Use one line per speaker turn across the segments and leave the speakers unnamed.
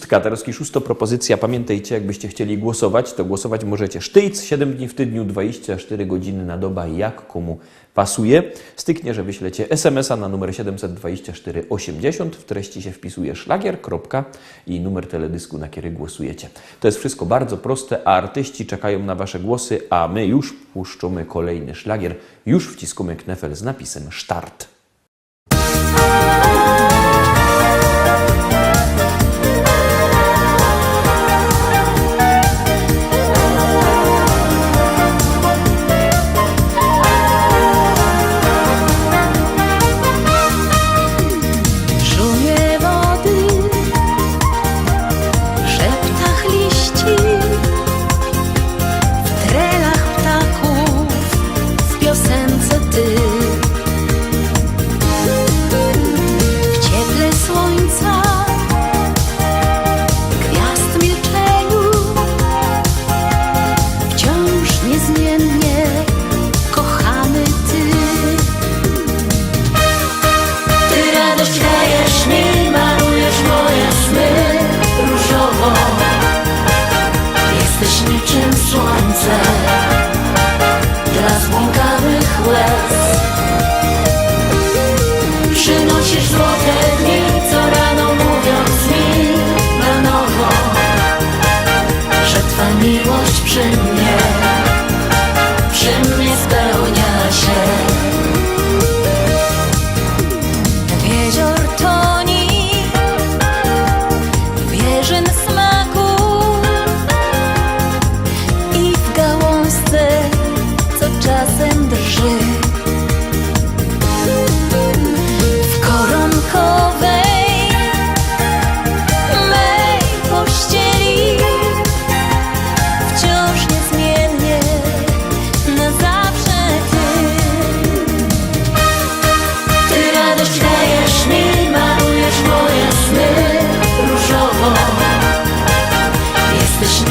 Katarowski szósto propozycja. Pamiętajcie, jakbyście chcieli głosować, to głosować możecie sztyjc, 7 dni w tygodniu, 24 godziny na dobę, jak komu pasuje. Styknie, że wyślecie SMS-a na numer 72480. W treści się wpisuje szlagier, kropka i numer teledysku, na który głosujecie. To jest wszystko bardzo proste, a artyści czekają na wasze głosy, a my już puszczamy kolejny szlagier. Już wciskamy knefel z napisem Start.
Przynosisz złote dni, co rano mówiąc mi na nowo, że Twa miłość przy mnie spełnia się. Jezior toni w jeżyn smaku i w gałązce, co czasem drży.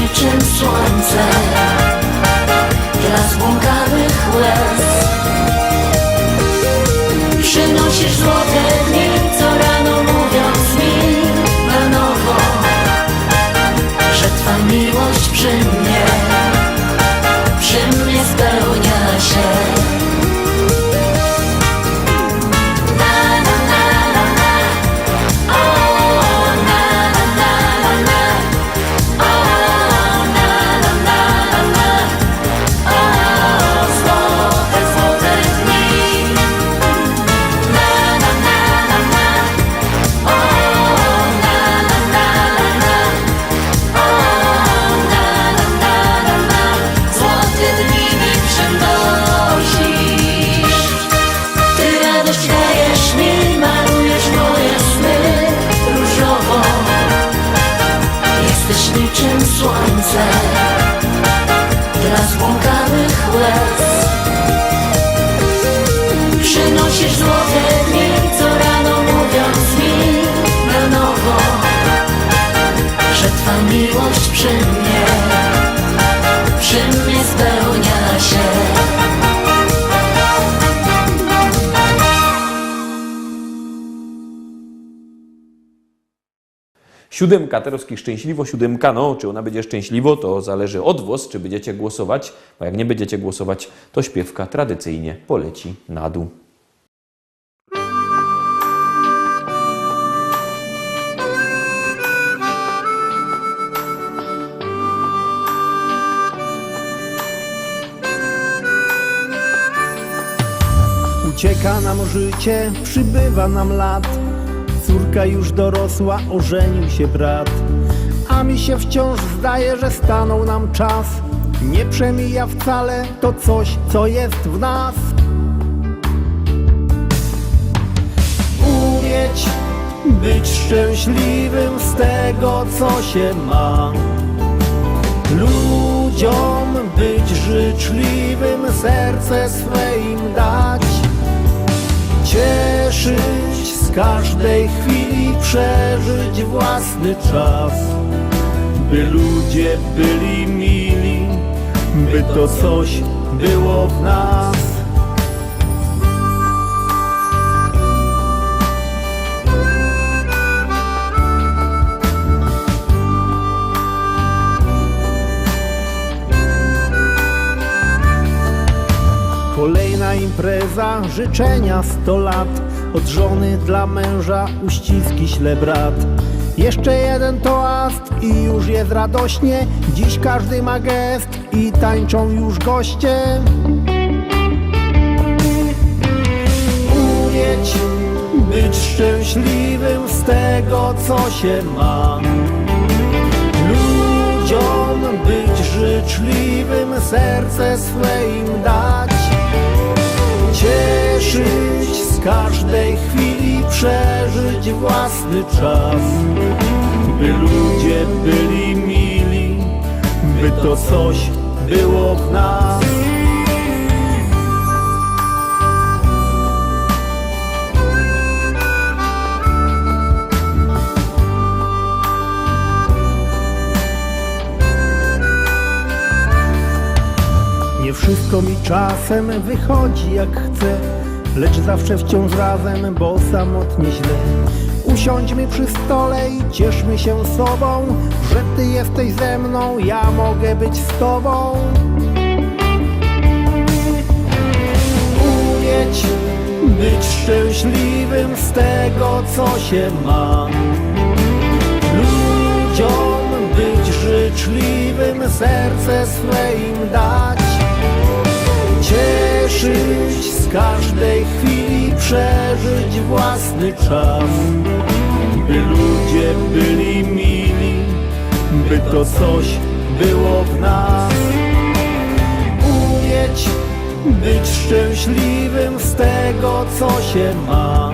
Niczym słońce dla zbłąkanych łez. Przynosisz złote dni, co rano mówiąc mi na nowo, że Twa miłość przy mnie spełnia się. Niczym słońce dla zbłąkanych łez. Przynosisz złote dni, co rano mówiąc mi na nowo, że Twa miłość przy mnie spełnia się.
Siódemka, Katarowski szczęśliwo, siódemka, no, czy ona będzie szczęśliwo, to zależy od was, czy będziecie głosować, bo jak nie będziecie głosować, to śpiewka tradycyjnie poleci na dół.
Ucieka nam życie, przybywa nam lat. Córka już dorosła, ożenił się brat. A mi się wciąż zdaje, że stanął nam czas. Nie przemija wcale to coś, co jest w nas. Umieć być szczęśliwym z tego, co się ma. Ludziom być życzliwym, serce swe im dać. Cieszyć z każdej chwili, przeżyć własny czas. By ludzie byli mili, by to coś było w nas. Fajna impreza, życzenia 100 lat. Od żony dla męża uściski śle brat. Jeszcze jeden toast i już jest radośnie. Dziś każdy ma gest i tańczą już goście. Umieć być szczęśliwym z tego, co się ma. Ludziom być życzliwym, serce swe im dać. Cieszyć z każdej chwili, przeżyć własny czas. By ludzie byli mili, by to coś było w nas. Nie wszystko mi czasem wychodzi jak chcę, lecz zawsze wciąż razem, bo samotnie źle. Usiądźmy przy stole i cieszmy się sobą, że ty jesteś ze mną, ja mogę być z tobą. Umieć być szczęśliwym z tego, co się ma. Ludziom być życzliwym, serce swe im dać. Cieszyć z każdej chwili, przeżyć własny czas. By ludzie byli mili, by to coś było w nas. Umieć być szczęśliwym z tego, co się ma.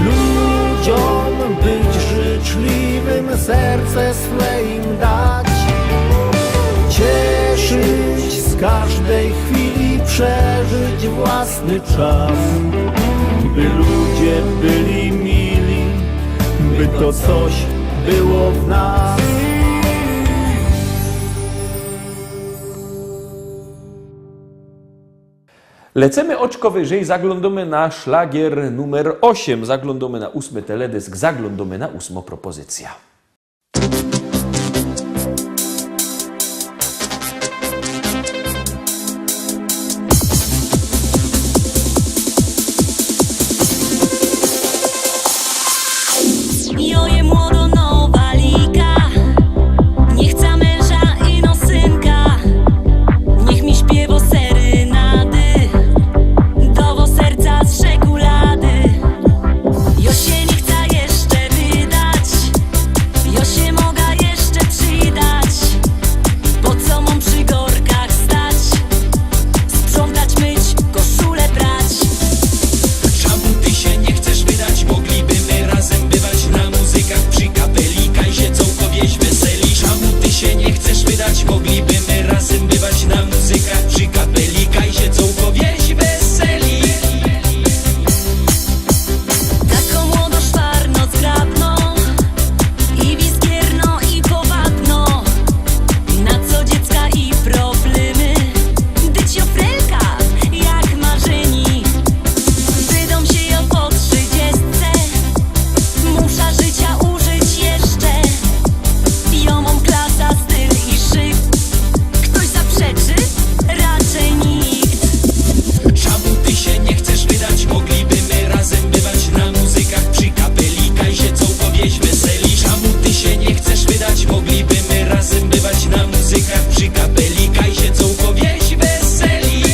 Ludziom być życzliwym, serce swe im dać. Cieszyć z każdej chwili, przeżyć własny czas. By ludzie byli mili, by to coś było w nas.
Lecemy oczko wyżej, zaglądamy na szlagier numer 8, zaglądamy na 8 teledysk, zaglądamy na 8 propozycja.
Joje młodo nowa liga, nie chce męża i no synka. Niech mi śpiewo serynady, dowo serca z czekolady. Jo się nie chce jeszcze wydać, jo się mogę jeszcze przydać. Po co mam przy gorkach stać, sprzątać, myć, koszulę prać.
Czemu ty się nie chcesz wydać? Mogliby my razem bywać na muzykach przy kapelikach i się całkowieć weseli. Czemu ty się nie chcesz wydać? Mogliby my razem bywać na muzykach przy kapelikach i się całkowieć weseli.
Taką młodo szwarno zgrabną i wiskierno i powabno. Na co dziecka i problemy, dyć ofrelka jak marzeni. Wydą się ją po 30, musza życia użyć jeszcze. Jomą klasa, styl i szyk. Ktoś zaprzeczy? Raczej nikt.
Czemu ty się nie chcesz wydać? Mogliby my razem bywać na muzykach przy kapelikach i się całkowieć weseli. Czemu ty się nie chcesz wydać? Mogliby my razem bywać na muzykach przy kapelikach i się całkowieć weseli.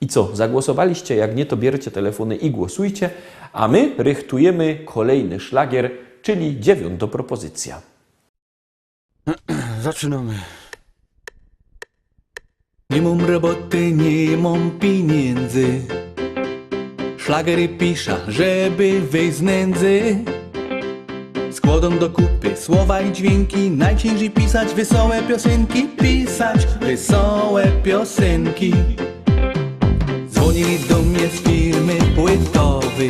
I co, zagłosowaliście? Jak nie, to bierzcie telefony i głosujcie, a my rychtujemy kolejny szlagier, czyli 9. propozycja.
Zaczynamy. Nie mam roboty, nie mam pieniędzy. Szlagery piszę, żeby wyjść z nędzy. Składam do kupy słowa i dźwięki. Najciężej pisać wesołe piosenki. Pisać wesołe piosenki. Dzwonili do mnie z firmy płytowej.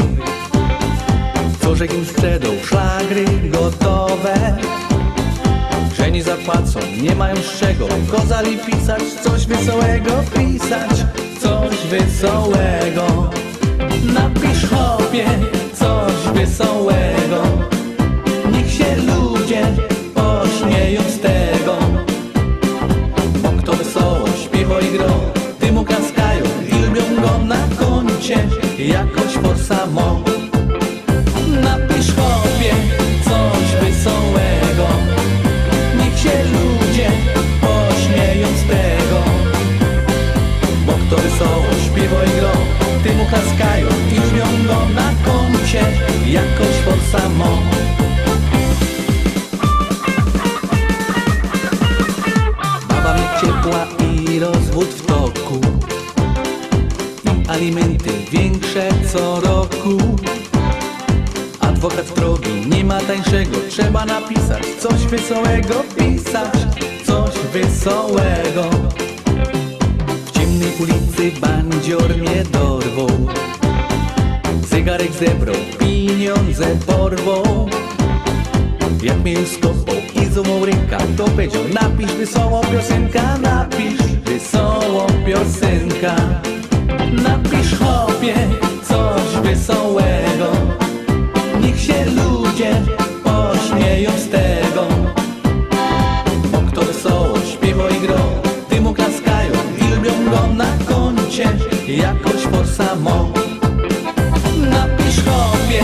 Co żech im sprzedał szlagry gotowe. Że nie zapłacą, nie mają z czego. Kozali pisać coś wesołego. Pisać coś wesołego. Napisz chłopie coś wesołego. Niech się ludzie pośmieją z tego. Bo kto wesoło śpiewa i gro, tym oklaskają i lubią go na koncie jakoś forsa mo. Napisz chłopie coś wesołego. Niech się ludzie pośmieją z tego. Bo kto wesoło śpiewa i gro, tym oklaskają i lubią go na koncie jakoś forsa mo. Baba mnie ciepła i rozwód w toku. I alimenty większe co roku. Adwokat drogi, nie ma tańszego. Trzeba napisać coś wesołego. Pisać coś wesołego. W ciemnej ulicy bandzior mnie dorwał. Zegarek zebrał, pieniądze porwał. Jak mnie już skopał i złamał ręka, to powiedział: napisz wesołą piosenka, napisz wesołą piosenka. Napisz chłopie coś wesołego. Niech się ludzie pośmieją z tego. Bo kto wesoło śpiewa i gro, tym oklaskają i lubią go na koncie jakoś forsa mo. Napisz chłopie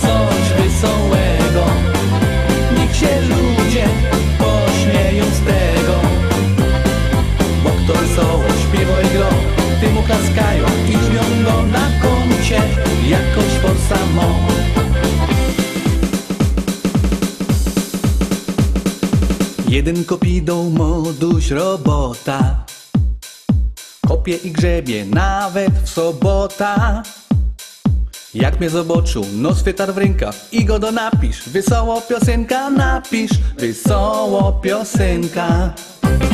coś wesołego. Niech się ludzie pośmieją z tego. Bo kto wesoło śpiewa i gro, tym oklaskają i lubią go na koncie jakoś forsa mo. Jeden kopidą moduś robota. Kopie i grzebie nawet w sobota. Jak mnie zobaczył, no swetar w rękaw i go do napisz wesoło piosenka, napisz wesoło piosenka.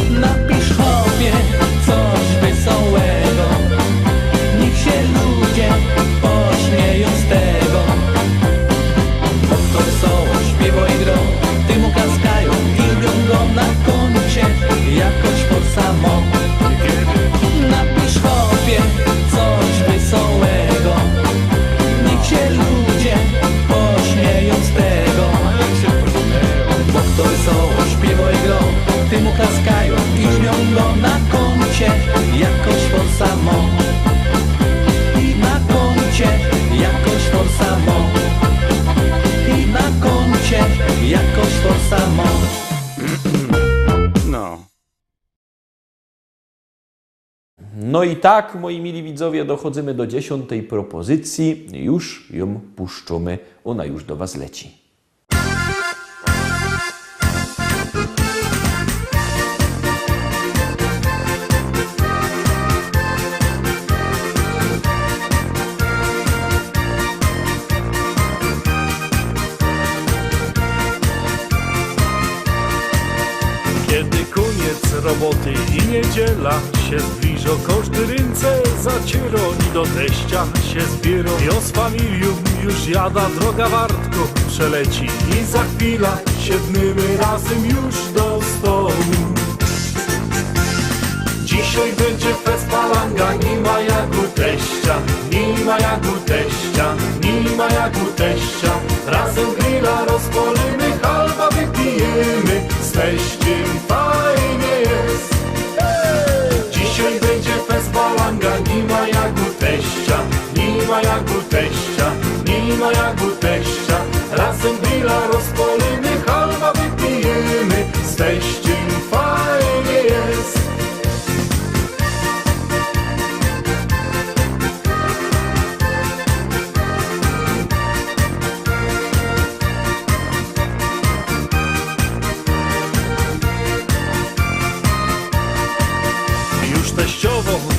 Napisz chłopie coś wesołego. Niech się ludzie pośmieją z tego. Bo kto wesoło śpiewa i gro, tym oklaskają i lubią go na koncie jakoś forsa mo. Napisz chłopie coś wesołego. Niech się ludzie pośmieją z tego. Bo kto wesoło śpiewa i gro, tym oklaskają i lubią go na koncie jakoś forsa mo. I na koncie jakoś forsa mo. I na koncie jakoś forsa mo. No.
No i tak, moi mili widzowie, dochodzimy do 10. propozycji. Już ją puszczamy, ona już do Was leci.
Kiedy koniec roboty i niedziela się zbliża, każdy ręce zaciera i do teścia się zbiera. Jo z familią już jada, droga wartko przeleci i za chwilę siedmimy razem już do stołu. Dzisiaj będzie fest palanga, nie ma jak u teścia, nie ma jak u teścia, nie ma jak u teścia. Razem grilla rozpalimy, halba wypijemy, z teściem fajnie jest. Dzisiaj będzie fest palanga, nie ma jak u teścia, nie ma jak u teścia, nie ma jak u teścia. Razem grilla rozpalimy, halba wypijemy, z teściem fajnie jest.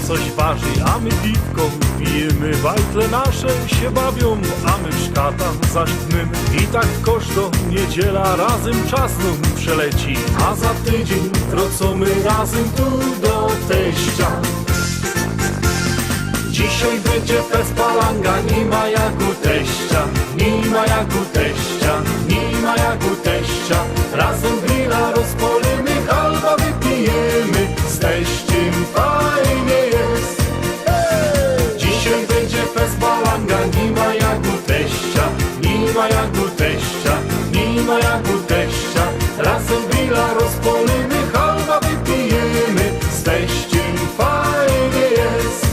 coś waży, a my piwko pijemy. Bajtle nasze się bawią, a my w szkatach zasztnymy. I tak koszto niedziela, razem czas nam przeleci. A za tydzień wrócimy razem tu do teścia. Dzisiaj będzie fest palanga, nie ma jak u teścia, nie ma jak u teścia, nie ma jak u teścia. Razem grilla rozpolimy, halba wypijemy, z teściem fajnie jest. Dzisiaj będzie fest palanga, nie ma jak u teścia, nie ma jak u teścia, nie ma jak u teścia. Razem grilla rozpolimy, halba wypijemy, z teściem fajnie jest.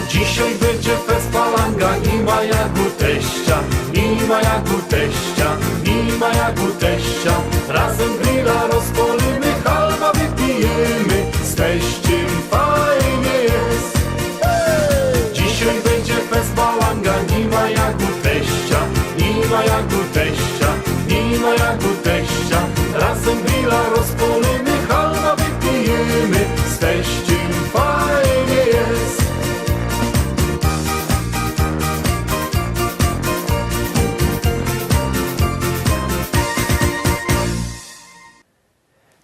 Dzisiaj będzie fest palanga, nie ma jak u teścia, nie ma jak u teścia, nie ma jak u teścia. Razem grilla rozpolimy, halba wypijemy, z teściem fajnie jest. Dzisiaj będzie fest palanga, nie ma jak u teścia, nie ma jak u teścia, nie ma jak u teścia. Razem grilla rozpolimy, halba wypijemy, z teściem fajnie jest.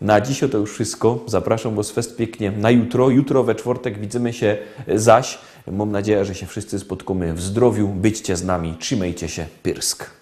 Na dziś to już wszystko. Zapraszam Was fest pięknie na jutro. Jutro we czwartek widzimy się zaś. Mam nadzieję, że się wszyscy spotkamy w zdrowiu. Byćcie z nami, trzymajcie się, Pyrsk.